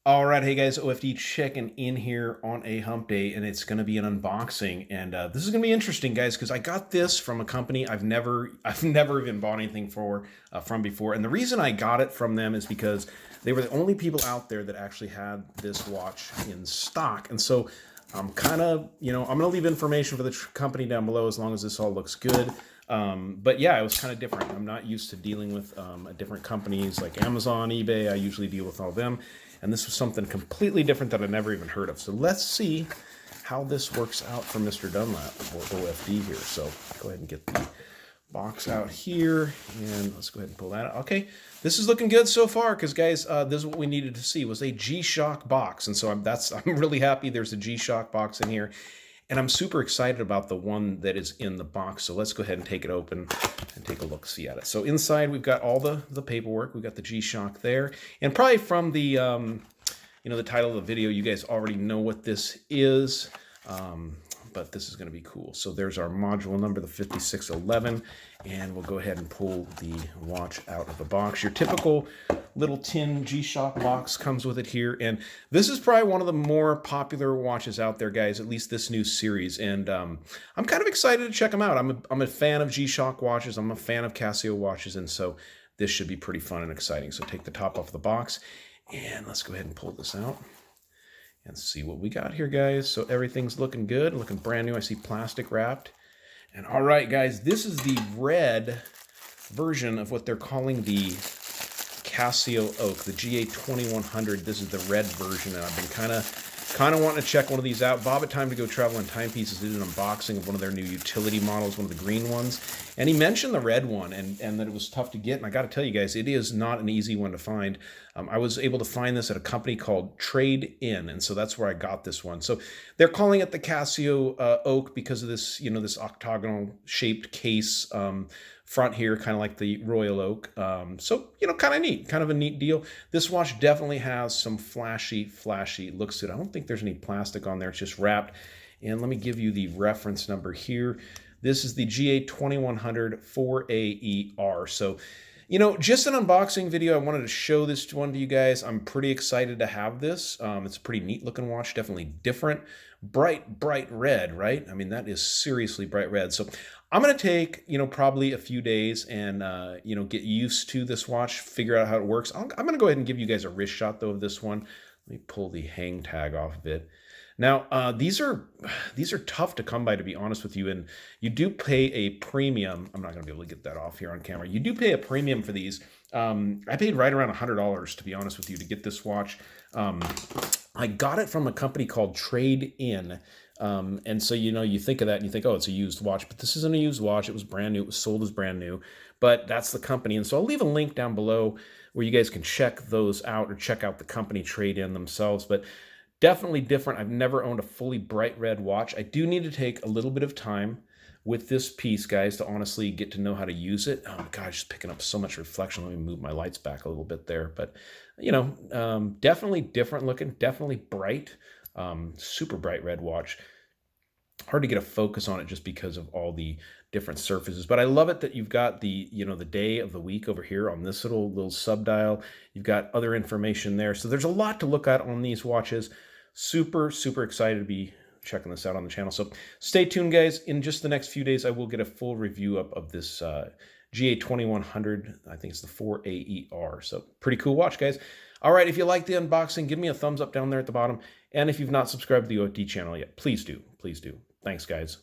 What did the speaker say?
All right, hey guys, OFD checking in here on a hump day, and it's going to be an unboxing, and this is going to be interesting, guys, because I got this from a company I've never even bought anything from before, and the reason I got it from them is because they were the only people out there that actually had this watch in stock, and so I'm kind of, I'm going to leave information for the company down below as long as this all looks good. But yeah, it was kind of different. I'm not used to dealing with different companies like Amazon, eBay. I usually deal with all them. And this was something completely different that I never even heard of. So let's see how this works out for Mr. Dunlap or OFD here. So go ahead and get the box out here, and let's go ahead and pull that out. Okay, this is looking good so far, because guys, this is what we needed to see, was a G-Shock box. And so I'm really happy there's a G-Shock box in here. And I'm super excited about the one that is in the box. So let's go ahead and take it open and take a look-see at it. So inside, we've got all the paperwork. We've got the G-Shock there. And probably from the, the title of the video, you guys already know what this is. But this is going to be cool. So there's our module number, the 5611, and we'll go ahead and pull the watch out of the box. Your typical little tin G-Shock box comes with it here, and this is probably one of the more popular watches out there, guys, at least this new series, and I'm kind of excited to check them out. I'm a fan of G-Shock watches. I'm a fan of Casio watches, and so this should be pretty fun and exciting. So take the top off the box, and let's go ahead and pull this out and see what we got here, guys. So everything's looking good, looking brand new. I see plastic wrapped. And all right, guys, this is the red version of what they're calling the Casio Oak, the GA-2100. This is the red version, and I've been kind of wanting to check one of these out. Bob at Time to Go Travel and Timepieces did an unboxing of one of their new utility models, one of the green ones, and he mentioned the red one and that it was tough to get. And I got to tell you guys, it is not an easy one to find. I was able to find this at a company called Trade In, and so that's where I got this one. So they're calling it the Casio Oak because of this, this octagonal shaped case front here, kind of like the Royal Oak. So, kind of neat, kind of a neat deal. This watch definitely has some flashy looks to it. I don't think there's any plastic on there. It's just wrapped. And let me give you the reference number here. This is the GA-2100 4AER. So, just an unboxing video. I wanted to show this one to you guys. I'm pretty excited to have this. It's a pretty neat looking watch, definitely different. Bright red, right? I mean, that is seriously bright red. So I'm going to take, probably a few days and, get used to this watch, figure out how it works. I'm going to go ahead and give you guys a wrist shot, though, of this one. Let me pull the hang tag off of it. Now, these are tough to come by, to be honest with you, and you do pay a premium. I'm not going to be able to get that off here on camera. You do pay a premium for these. I paid right around $100, to be honest with you, to get this watch. I got it from a company called Trade In. And so, you think of that and you think, oh, it's a used watch, but this isn't a used watch. It was brand new. It was sold as brand new, but that's the company. And so I'll leave a link down below where you guys can check those out or check out the company Trade In themselves. But definitely different. I've never owned a fully bright red watch. I do need to take a little bit of time with this piece, guys, to honestly get to know how to use it. Oh, gosh, just picking up so much reflection. Let me move my lights back a little bit there. But, definitely different looking, definitely bright, super bright red watch. Hard to get a focus on it just because of all the different surfaces. But I love it that you've got the, the day of the week over here on this little sub dial. You've got other information there. So there's a lot to look at on these watches. Super excited to be checking this out on the channel. So stay tuned, guys. In just the next few days, I will get a full review up of this GA-2100. I think it's the 4AER. So pretty cool watch, guys. All right, if you like the unboxing, give me a thumbs up down there at the bottom. And if you've not subscribed to the OFD channel yet, please do. Please do. Thanks, guys.